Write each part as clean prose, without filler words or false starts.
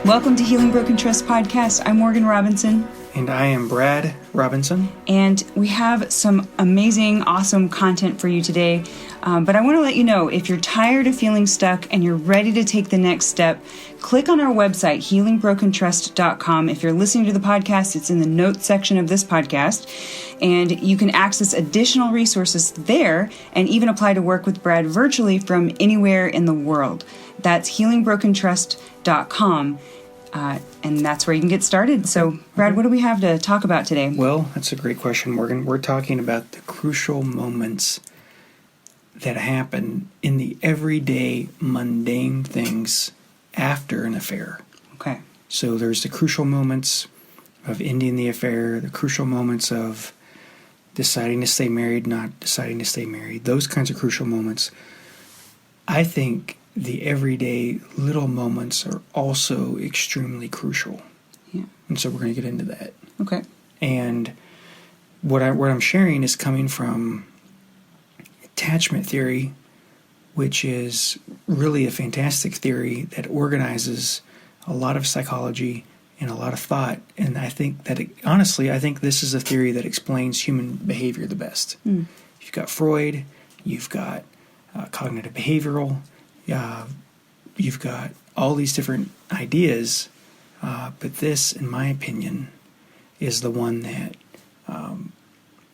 Welcome to Healing Broken Trust Podcast. I'm Morgan Robinson. And I am Brad Robinson. And we have some amazing, awesome content for you today. But I want to let you know, if you're tired of feeling stuck and you're ready to take the next step, click on our website, healingbrokentrust.com. If you're listening to the podcast, it's in the notes section of this podcast. And you can access additional resources there and even apply to work with Brad virtually from anywhere in the world. That's healingbrokentrust.com. And that's where you can get started. So, Brad, what do we have to talk about today? Well, that's a great question, Morgan. We're talking about the crucial moments that happen in the everyday, mundane things after an affair. Okay. So there's the crucial moments of ending the affair, the crucial moments of deciding to stay married, not deciding to stay married, those kinds of crucial moments. I think the everyday little moments are also extremely crucial. Yeah. And so we're going to get into that. Okay. And what I'm sharing is coming from attachment theory, which is really a fantastic theory that organizes a lot of psychology and a lot of thought. And I think that, honestly, I think this is a theory that explains human behavior the best. You've got Freud, you've got cognitive behavioral, you've got all these different ideas, but this, in my opinion, is the one that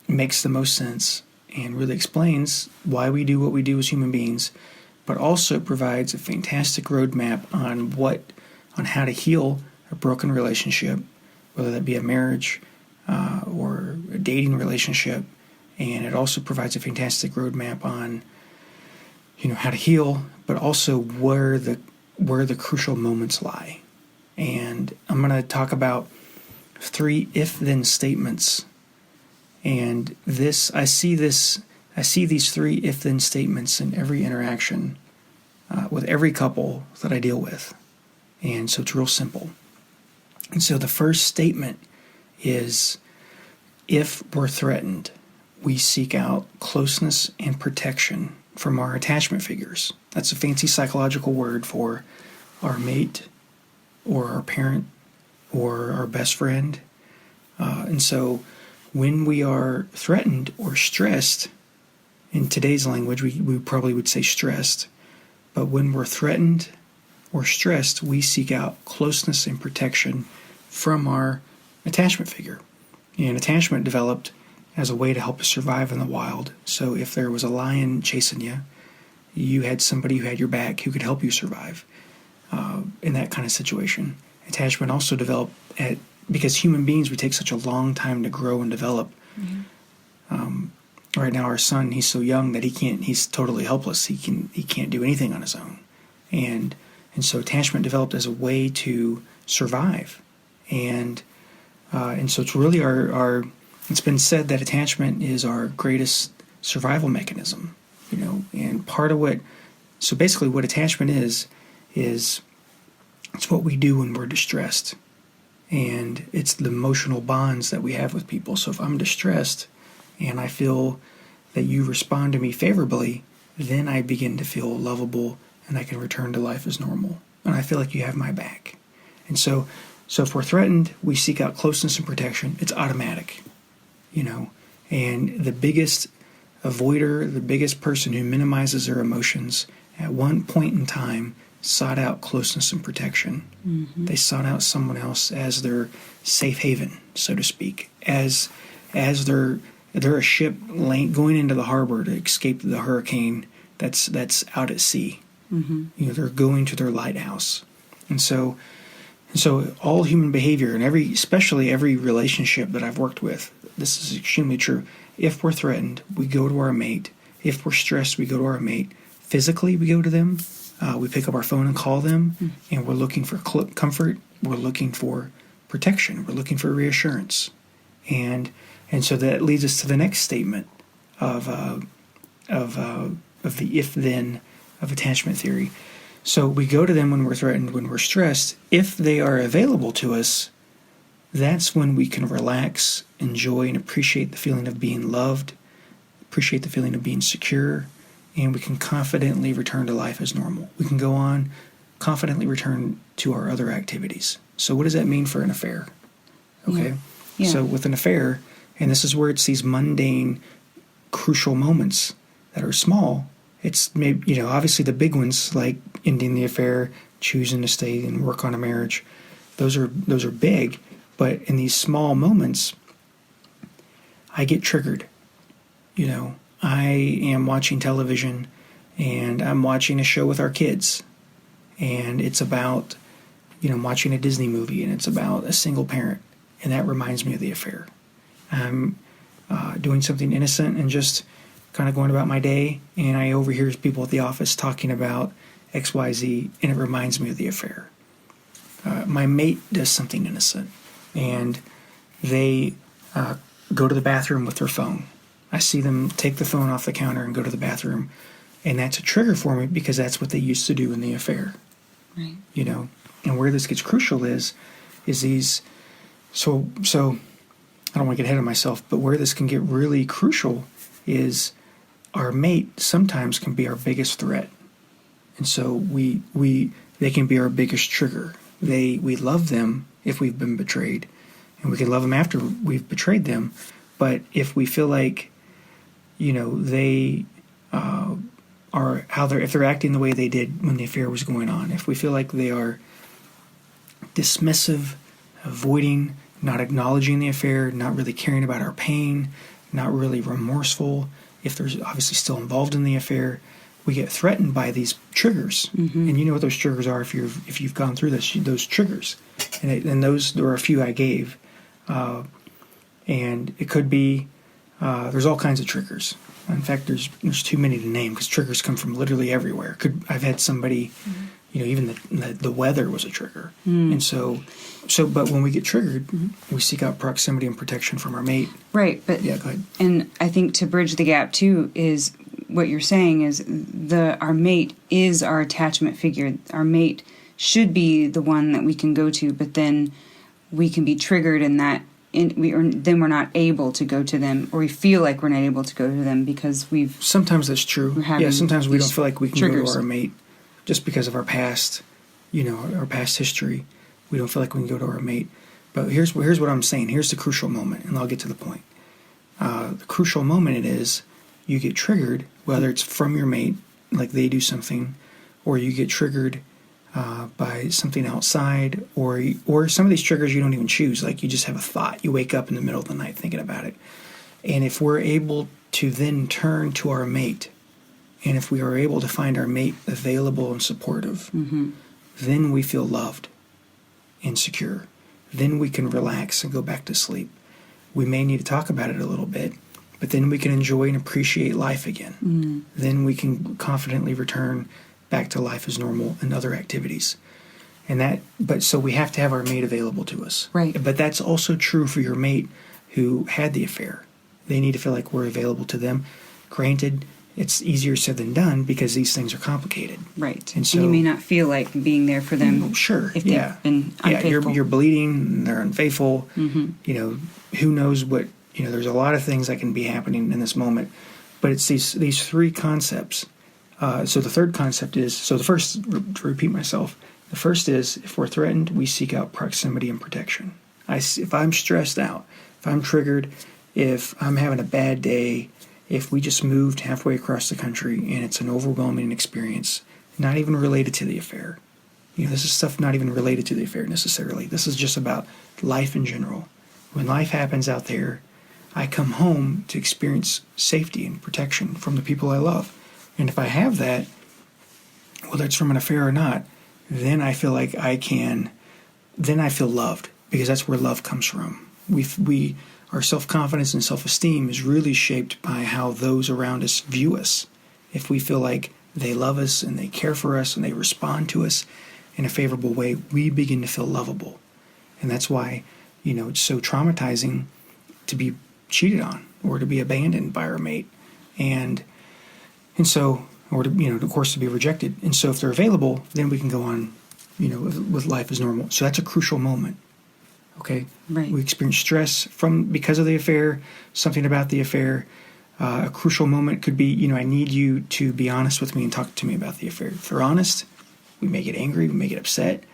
makes the most sense and really explains why we do what we do as human beings, but also provides a fantastic roadmap on how to heal a broken relationship, whether that be a marriage or a dating relationship. And it also provides a fantastic roadmap on how to heal, but also where the crucial moments lie. And I'm going to talk about 3 if-then statements. And I see these 3 if-then statements in every interaction with every couple that I deal with. And so it's real simple. And so the first statement is, if we're threatened, we seek out closeness and protection from our attachment figures. That's a fancy psychological word for our mate or our parent or our best friend. And so when we are threatened or stressed, in today's language, we probably would say stressed, but when we're threatened or stressed, we seek out closeness and protection from our attachment figure. And attachment developed as a way to help us survive in the wild. So if there was a lion chasing you, you had somebody who had your back who could help you survive in that kind of situation. Attachment also developed because human beings, we take such a long time to grow and develop. Mm-hmm. Right now, our son, he's so young that he's totally helpless. He can't do anything on his own. And so attachment developed as a way to survive. And so it's really it's been said that attachment is our greatest survival mechanism, and so basically what attachment is it's what we do when we're distressed. And it's the emotional bonds that we have with people. So if I'm distressed and I feel that you respond to me favorably, then I begin to feel lovable and I can return to life as normal. And I feel like you have my back. And so if we're threatened, we seek out closeness and protection. It's automatic, And the biggest avoider, the biggest person who minimizes their emotions at one point in time sought out closeness and protection. Mm-hmm. They sought out someone else as their safe haven, so to speak, as they're a ship going into the harbor to escape the hurricane that's out at sea. Mm-hmm. They're going to their lighthouse. And so all human behavior, and especially every relationship that I've worked with, this is extremely true. If we're threatened, we go to our mate. If we're stressed, we go to our mate. Physically, we go to them. We pick up our phone and call them, and we're looking for comfort. We're looking for protection. We're looking for reassurance. And so that leads us to the next statement of the if-then of attachment theory. So we go to them when we're threatened, when we're stressed. If they are available to us, that's when we can relax, enjoy, and appreciate the feeling of being loved, appreciate the feeling of being secure, and we can confidently return to life as normal. We can go confidently return to our other activities. So what does that mean for an affair? Okay. Yeah. So with an affair, and this is where it's these mundane, crucial moments that are small. It's maybe, obviously the big ones like ending the affair, choosing to stay and work on a marriage. Those are big, but in these small moments, I get triggered. I am watching television and I'm watching a show with our kids, and it's about, I'm watching a Disney movie and it's about a single parent, and that reminds me of the affair. I'm doing something innocent and just kind of going about my day, and I overhear people at the office talking about XYZ, and it reminds me of the affair. My mate does something innocent, and they go to the bathroom with their phone. I see them take the phone off the counter and go to the bathroom, and that's a trigger for me because that's what they used to do in the affair. Right. And where this gets crucial is these. So I don't want to get ahead of myself, but where this can get really crucial is our mate sometimes can be our biggest threat. And so they can be our biggest trigger. We love them if we've been betrayed, and we can love them after we've betrayed them. But if we feel like, they if they're acting the way they did when the affair was going on, if we feel like they are dismissive, avoiding, not acknowledging the affair, not really caring about our pain, not really remorseful, if they're obviously still involved in the affair, we get threatened by these triggers. Mm-hmm. And you know what those triggers are if you've gone through those triggers. And those, there are a few I gave. And it could be, there's all kinds of triggers. In fact, there's too many to name because triggers come from literally everywhere. I've had somebody, even the weather was a trigger. Mm. And so, but when we get triggered, we seek out proximity and protection from our mate. Right. But yeah, go ahead. And I think to bridge the gap too is what you're saying is our mate is our attachment figure. Our mate should be the one that we can go to, but then we can be triggered in that. Then we're not able to go to them, or we feel like we're not able to go to them because we've... Sometimes that's true. Yeah, sometimes we don't feel like we can triggers. go to our mate just because of our past, our past history. We don't feel like we can go to our mate. But here's what I'm saying. Here's the crucial moment, and I'll get to the point. The crucial moment is you get triggered, whether it's from your mate, like they do something, or you get triggered by something outside, or some of these triggers you don't even choose. Like you just have a thought. You wake up in the middle of the night thinking about it. And if we're able to then turn to our mate, and if we are able to find our mate available and supportive, then we feel loved and secure. Then we can relax and go back to sleep. We may need to talk about it a little bit, but then we can enjoy and appreciate life again. Mm. Then we can confidently return back to life as normal and other activities. So we have to have our mate available to us. Right. But that's also true for your mate who had the affair. They need to feel like we're available to them. Granted, it's easier said than done because these things are complicated. Right. And so you may not feel like being there for them. Sure. If they've been unfaithful. Yeah, you're bleeding, they're unfaithful. Mm-hmm. Who knows what, there's a lot of things that can be happening in this moment. But it's these three concepts. So the third concept is, the first, to repeat myself, the first is if we're threatened, we seek out proximity and protection. If I'm stressed out, if I'm triggered, if I'm having a bad day, if we just moved halfway across the country and it's an overwhelming experience, not even related to the affair. This is stuff not even related to the affair necessarily. This is just about life in general. When life happens out there, I come home to experience safety and protection from the people I love. And if I have that, whether it's from an affair or not, then I feel like then I feel loved, because that's where love comes from. Our self-confidence and self-esteem is really shaped by how those around us view us. If we feel like they love us and they care for us and they respond to us in a favorable way, we begin to feel lovable. And that's why, it's so traumatizing to be cheated on or to be abandoned by our mate. And so, or to, of course, to be rejected. And so if they're available, then we can go on, with life as normal. So that's a crucial moment. Okay? Right. We experience stress because of the affair, something about the affair. A crucial moment could be, I need you to be honest with me and talk to me about the affair. If they're honest, We may get angry. We may get upset.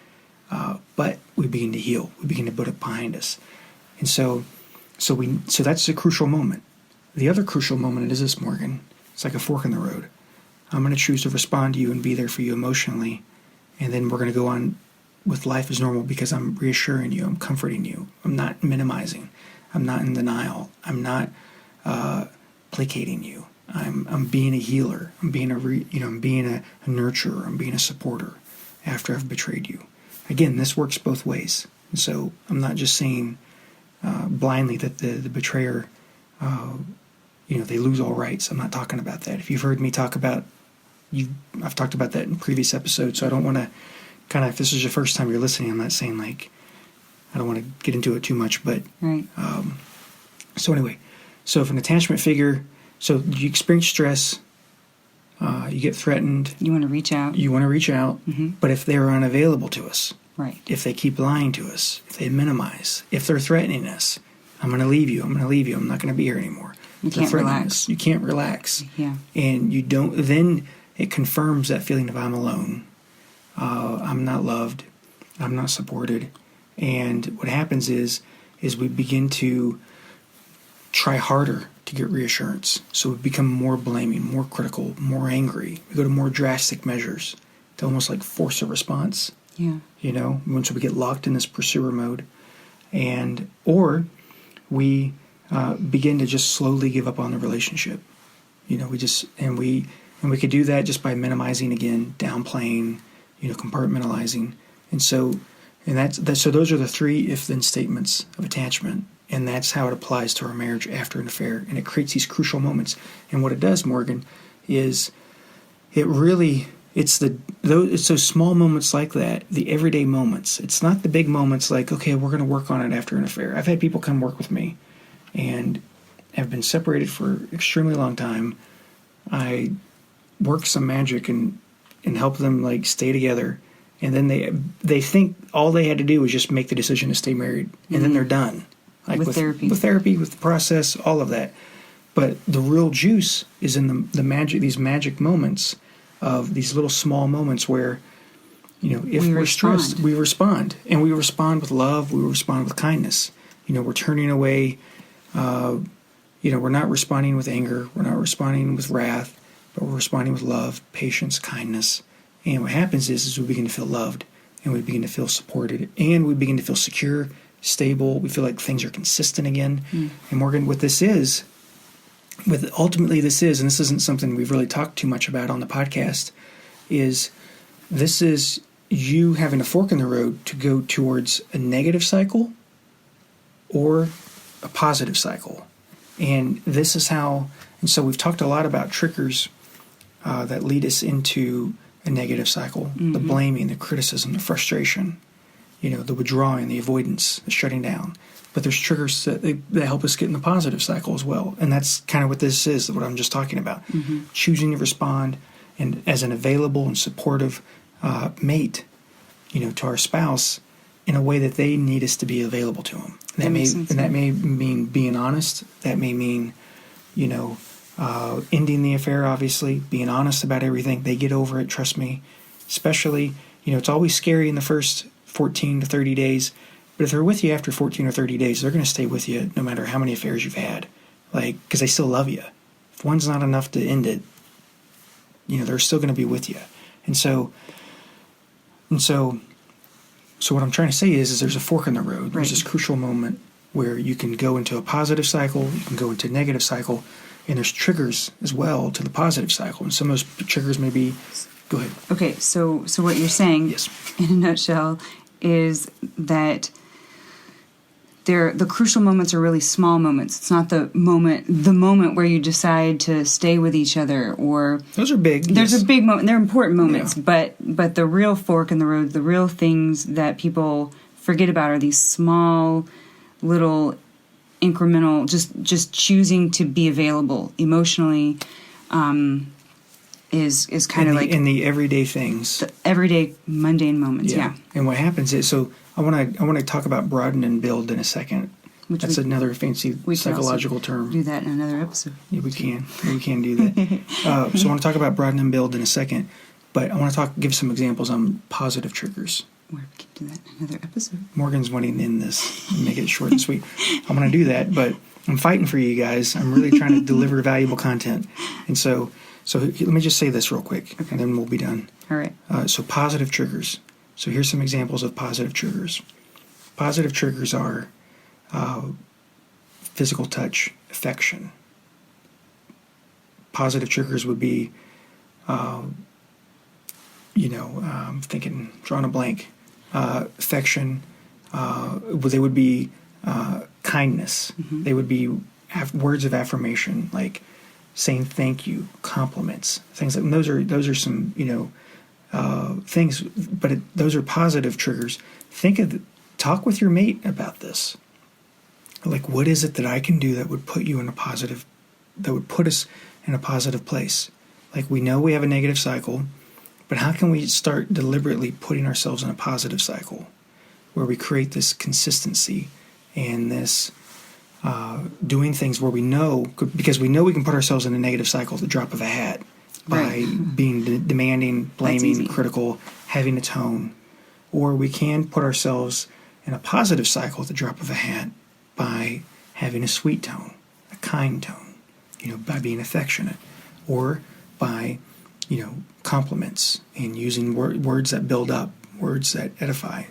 But we begin to heal. We begin to put it behind us. And so that's a crucial moment. The other crucial moment is this, Morgan. It's like a fork in the road. I'm going to choose to respond to you and be there for you emotionally. And then we're going to go on with life as normal because I'm reassuring you. I'm comforting you. I'm not minimizing. I'm not in denial. I'm not placating you. I'm being a healer. I'm being I'm being a nurturer. I'm being a supporter after I've betrayed you. Again, this works both ways. And so I'm not just saying blindly that the betrayer, they lose all rights. I'm not talking about that. If you've heard me talk about, I've talked about that in previous episodes, so I don't want to if this is your first time you're listening, I'm not saying I don't want to get into it too much, but right. So anyway, so if an attachment figure, so you experience stress, you get threatened. You want to reach out. Mm-hmm. But if they're unavailable to us, right. If they keep lying to us, if they minimize, if they're threatening us, I'm going to leave you. I'm not going to be here anymore. You can't relax. You can't relax. Yeah. And you don't, then it confirms that feeling of I'm alone. I'm not loved. I'm not supported. And what happens is we begin to try harder to get reassurance. So we become more blaming, more critical, more angry. We go to more drastic measures to almost like force a response. Yeah. Once we get locked in this pursuer mode. Or we begin to just slowly give up on the relationship. We could do that just by minimizing again, downplaying, compartmentalizing. So those are the 3 if-then statements of attachment. And that's how it applies to our marriage after an affair. And it creates these crucial moments. And what it does, Morgan, is it's those small moments like that, the everyday moments. It's not the big moments like, okay, we're going to work on it after an affair. I've had people come work with me and have been separated for an extremely long time. I work some magic and help them stay together. And then they think all they had to do was just make the decision to stay married. And then they're done. With therapy. With therapy, with the process, all of that. But the real juice is in the magic, these magic moments of these little small moments where, if we're stressed, we respond. And we respond with love, we respond with kindness. We're turning away, we're not responding with anger, we're not responding with wrath, but we're responding with love, patience, kindness. And what happens is we begin to feel loved, and we begin to feel supported, and we begin to feel secure, stable. We feel like things are consistent again. And Morgan, what this is, and this isn't something we've really talked too much about on the podcast, is you having a fork in the road to go towards a negative cycle or a positive cycle. And this is how, and so we've talked a lot about triggers that lead us into a negative cycle, the blaming, the criticism, the frustration, the withdrawing, the avoidance, the shutting down. But there's triggers that help us get in the positive cycle as well. And that's kind of what this is, what I'm just talking about. Choosing to respond and as an available and supportive mate, to our spouse in a way that they need us to be available to them. And that may mean being honest. That may mean, ending the affair, obviously, being honest about everything. They get over it, trust me. Especially, it's always scary in the first 14 to 30 days. But if they're with you after 14 or 30 days, they're going to stay with you no matter how many affairs you've had. Because they still love you. If one's not enough to end it, they're still going to be with you. And so what I'm trying to say is there's a fork in the road. Right. There's this crucial moment where you can go into a positive cycle, you can go into a negative cycle, and there's triggers as well to the positive cycle. And some of those triggers may be, go ahead. Okay, so what you're saying, yes, in a nutshell, is that the crucial moments are really small moments. It's not the moment where you decide to stay with each other, or those are big. There's yes. a big moment. They're important moments, yeah. but the real fork in the road, the real things that people forget about are these small, little, incremental. Just choosing to be available emotionally, is kind of like in the everyday things, the everyday mundane moments. Yeah. And what happens is I want to talk about broaden and build in a second. That's another fancy psychological term. Do that in another episode. Yeah, we can do that. So I want to talk about broaden and build in a second. But I want to give some examples on positive triggers. We can do that in another episode. Morgan's wanting to end this and make it short and sweet. I'm going to do that, but I'm fighting for you guys. I'm really trying to deliver valuable content. And so let me just say this real quick, and then we'll be done. All right. So positive triggers. So here's some examples of positive triggers. Positive triggers are physical touch, affection. Positive triggers would be, I'm thinking, drawing a blank. Affection. They would be kindness. Mm-hmm. They would be words of affirmation, like saying thank you, compliments, things like. And those are some things, but those are positive triggers. Talk with your mate about this. Like, what is it that I can do that would put us in a positive place? Like, we know we have a negative cycle, but how can we start deliberately putting ourselves in a positive cycle where we create this consistency and this doing things where we know, because we know we can put ourselves in a negative cycle at the drop of a hat by being demanding, blaming, critical, having a tone. Or we can put ourselves in a positive cycle at the drop of a hat by having a sweet tone, a kind tone, by being affectionate, or by, compliments and using words that build up, words that edify,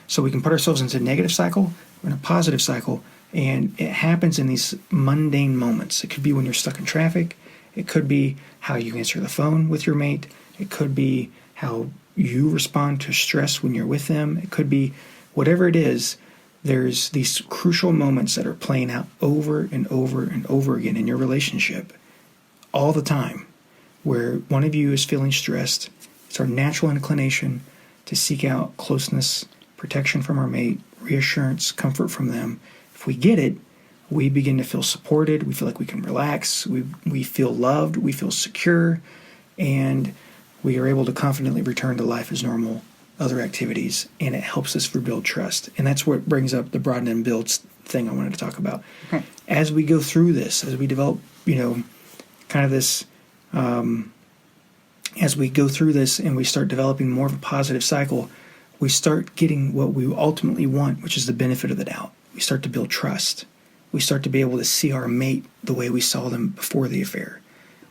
so we can put ourselves into a negative cycle, in a positive cycle, and it happens in these mundane moments. It could be when you're stuck in traffic. It could be how you answer the phone with your mate. It could be how you respond to stress when you're with them. It could be whatever it is. There's these crucial moments that are playing out over and over and over again in your relationship all the time, where one of you is feeling stressed. It's our natural inclination to seek out closeness, protection from our mate, reassurance, comfort from them. If we get it, we begin to feel supported. We feel like we can relax. We feel loved. We feel secure. And we are able to confidently return to life as normal, other activities, and it helps us rebuild trust. And that's what brings up the broaden and build thing I wanted to talk about. Okay. As we go through this, as we develop, kind of this, as we go through this and we start developing more of a positive cycle, we start getting what we ultimately want, which is the benefit of the doubt. We start to build trust. We start to be able to see our mate the way we saw them before the affair.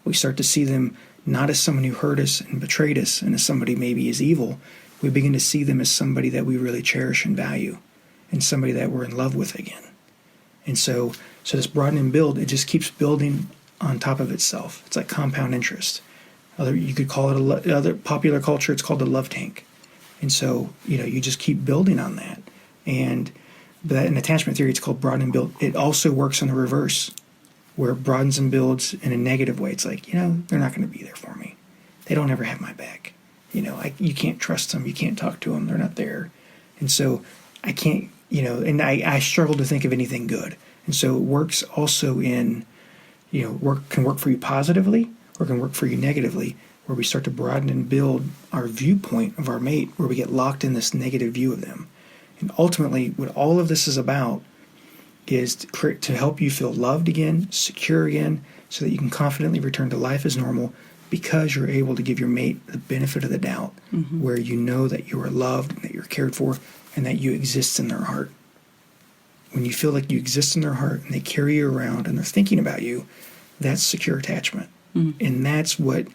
We start to see them not as someone who hurt us and betrayed us and as somebody maybe is evil. We begin to see them as somebody that we really cherish and value and somebody that we're in love with again. And so this broaden and build, it just keeps building on top of itself. It's like compound interest. You could call it other popular culture, it's called the love tank. And so, you just keep building on that. But in attachment theory, it's called broaden and build. It also works in the reverse, where it broadens and builds in a negative way. It's like, they're not going to be there for me. They don't ever have my back. You can't trust them. You can't talk to them. They're not there. And so I can't, and I struggle to think of anything good. And so it works also in, can work for you positively or can work for you negatively, where we start to broaden and build our viewpoint of our mate, where we get locked in this negative view of them. And ultimately, what all of this is about is to help you feel loved again, secure again, so that you can confidently return to life as normal because you're able to give your mate the benefit of the doubt, where you know that you are loved and that you're cared for and that you exist in their heart. When you feel like you exist in their heart and they carry you around and they're thinking about you, that's secure attachment. And that's what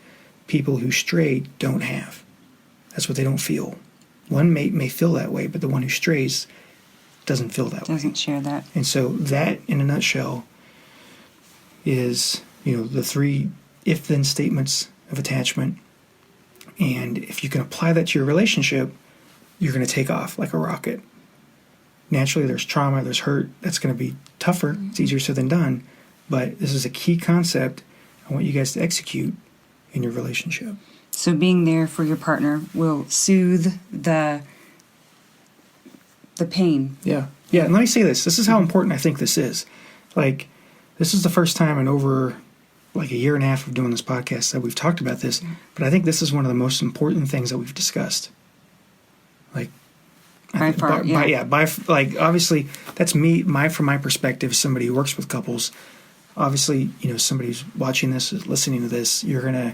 people who stray don't have. That's what they don't feel. One mate may feel that way, but the one who strays doesn't feel that way. Doesn't share that. And so that, in a nutshell, is, the 3 if-then statements of attachment. And if you can apply that to your relationship, you're going to take off like a rocket. Naturally, there's trauma, there's hurt. That's going to be tougher. It's easier said than done. But this is a key concept I want you guys to execute in your relationship. So being there for your partner will soothe the pain. Yeah. And let me say this. This is how important I think this is. Like, this is the first time in over like a year and a half of doing this podcast that we've talked about this. But I think this is one of the most important things that we've discussed. Like, by far, obviously, that's me, from my perspective, somebody who works with couples. Obviously, somebody who's watching this, listening to this, you're gonna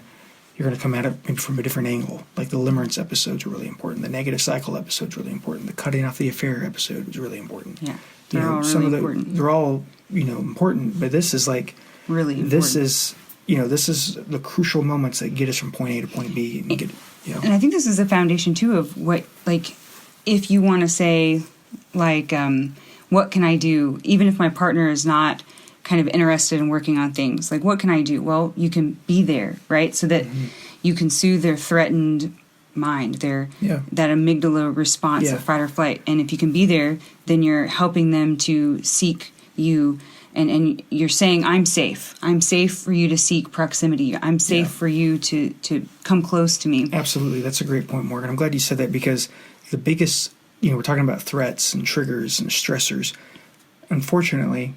you're going to come at it maybe from a different angle. Like the limerence episode's really important. The negative cycle episode's really important. The cutting off the affair episode was really important. Yeah, they're all really important. They're all, important. But this is like really important. This is the crucial moments that get us from point A to point B. And I think this is a foundation too of what, like, if you want to say, like, what can I do, even if my partner is not kind of interested in working on things, like, what can I do? Well, you can be there, right? So that you can soothe their threatened mind, that amygdala response of fight or flight. And if you can be there, then you're helping them to seek you. And you're saying, I'm safe. I'm safe for you to seek proximity. I'm safe for you to come close to me. Absolutely. That's a great point, Morgan. I'm glad you said that, because the biggest, we're talking about threats and triggers and stressors. Unfortunately,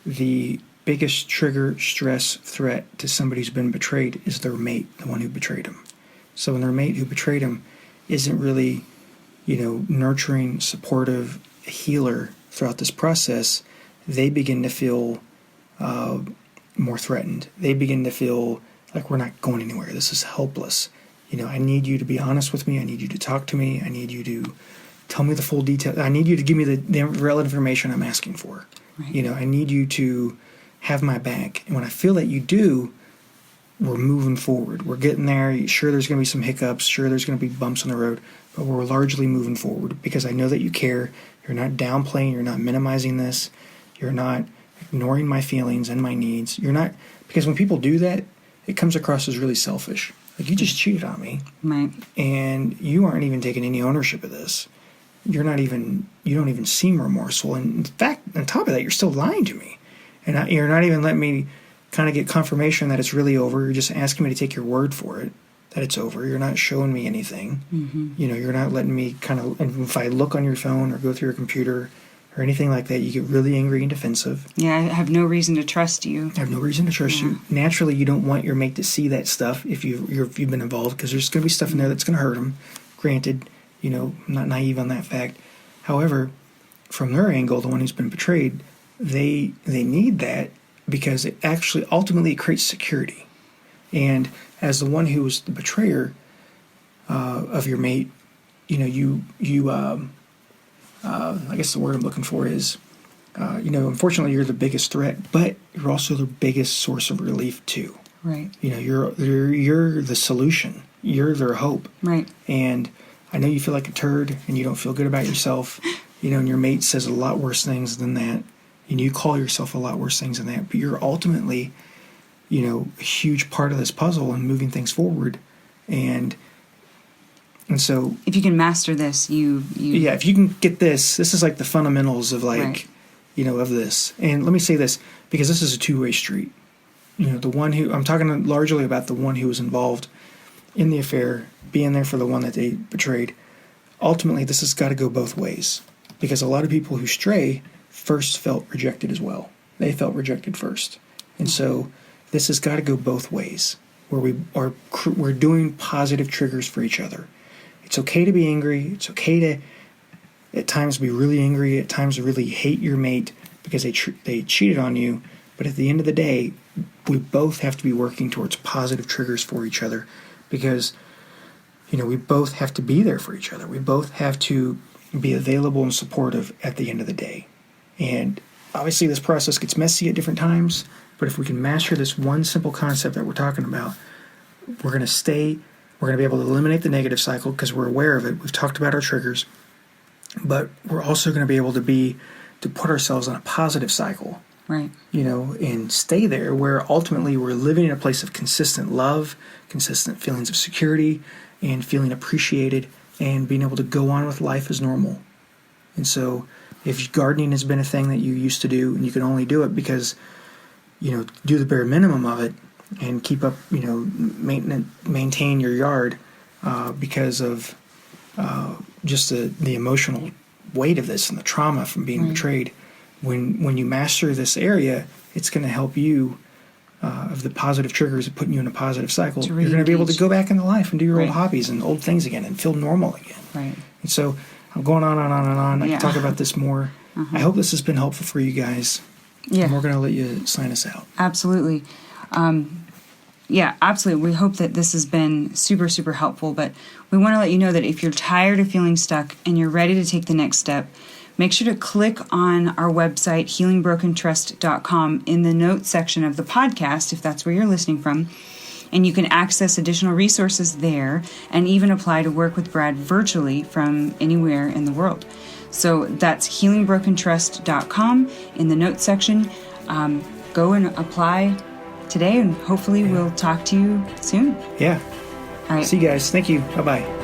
the biggest trigger, stress, threat to somebody who's been betrayed is their mate, the one who betrayed them. So when their mate who betrayed them isn't really, nurturing, supportive, healer throughout this process, they begin to feel more threatened. They begin to feel like we're not going anywhere. This is helpless. I need you to be honest with me. I need you to talk to me. I need you to tell me the full detail. I need you to give me the relevant information I'm asking for. Right. I need you to have my back. And when I feel that you do, we're moving forward. We're getting there. Sure, there's going to be some hiccups. Sure, there's going to be bumps on the road. But we're largely moving forward because I know that you care. You're not downplaying. You're not minimizing this. You're not ignoring my feelings and my needs. You're not, because when people do that, it comes across as really selfish. Like, you just cheated on me. Right. And you aren't even taking any ownership of this. You don't even seem remorseful. And in fact, on top of that, you're still lying to me. And you're not even letting me kind of get confirmation that it's really over. You're just asking me to take your word for it, that it's over. You're not showing me anything. Mm-hmm. You're not letting me and if I look on your phone or go through your computer or anything like that, you get really angry and defensive. Yeah, I have no reason to trust you. I have no reason to trust you. Naturally, you don't want your mate to see that stuff if you've been involved, because there's going to be stuff in there that's going to hurt them. Granted, I'm not naive on that fact. However, from their angle, the one who's been betrayed, they need that because it actually ultimately creates security. And as the one who was the betrayer of your mate, I guess the word I'm looking for is, unfortunately, you're the biggest threat, but you're also the biggest source of relief too. Right. You're the solution. You're their hope. Right. And I know you feel like a turd and you don't feel good about yourself, and your mate says a lot worse things than that, and you call yourself a lot worse things than that, but you're ultimately, a huge part of this puzzle and moving things forward. And so if you can master this, if you can get this is like the fundamentals of of this. And let me say this, because this is a two-way street. The one who, I'm talking largely about the one who was involved in the affair, being there for the one that they betrayed. Ultimately, this has got to go both ways, because a lot of people who stray first felt rejected as well. They felt rejected first. And so this has got to go both ways, where we're doing positive triggers for each other. It's okay to be angry. It's okay to, at times, be really angry. At times, really hate your mate because they cheated on you. But at the end of the day, we both have to be working towards positive triggers for each other, because, we both have to be there for each other. We both have to be available and supportive at the end of the day. And obviously, this process gets messy at different times. But if we can master this one simple concept that we're talking about, we're going to be able to eliminate the negative cycle because we're aware of it. We've talked about our triggers, but we're also going to be able to put ourselves on a positive cycle, right? And stay there, where ultimately we're living in a place of consistent love, consistent feelings of security, and feeling appreciated, and being able to go on with life as normal. And so if gardening has been a thing that you used to do, and you can only do it because, do the bare minimum of it, and keep up, maintain your yard because of just the emotional weight of this and the trauma from being betrayed. When you master this area, it's going to help you of the positive triggers of putting you in a positive cycle. You're going to be able to go back into life and do your old hobbies and old things again and feel normal again. Right. And so I'm going on and on and on. I can talk about this more. I hope this has been helpful for you guys. Yeah. And we're going to let you sign us out. Absolutely. Yeah, absolutely. We hope that this has been super, super helpful. But we want to let you know that if you're tired of feeling stuck and you're ready to take the next step, make sure to click on our website, healingbrokentrust.com, in the notes section of the podcast, if that's where you're listening from. And you can access additional resources there and even apply to work with Brad virtually from anywhere in the world. So that's healingbrokentrust.com in the notes section. Go and apply today, and hopefully we'll talk to you soon. Yeah. All right. See you guys. Thank you. Bye-bye.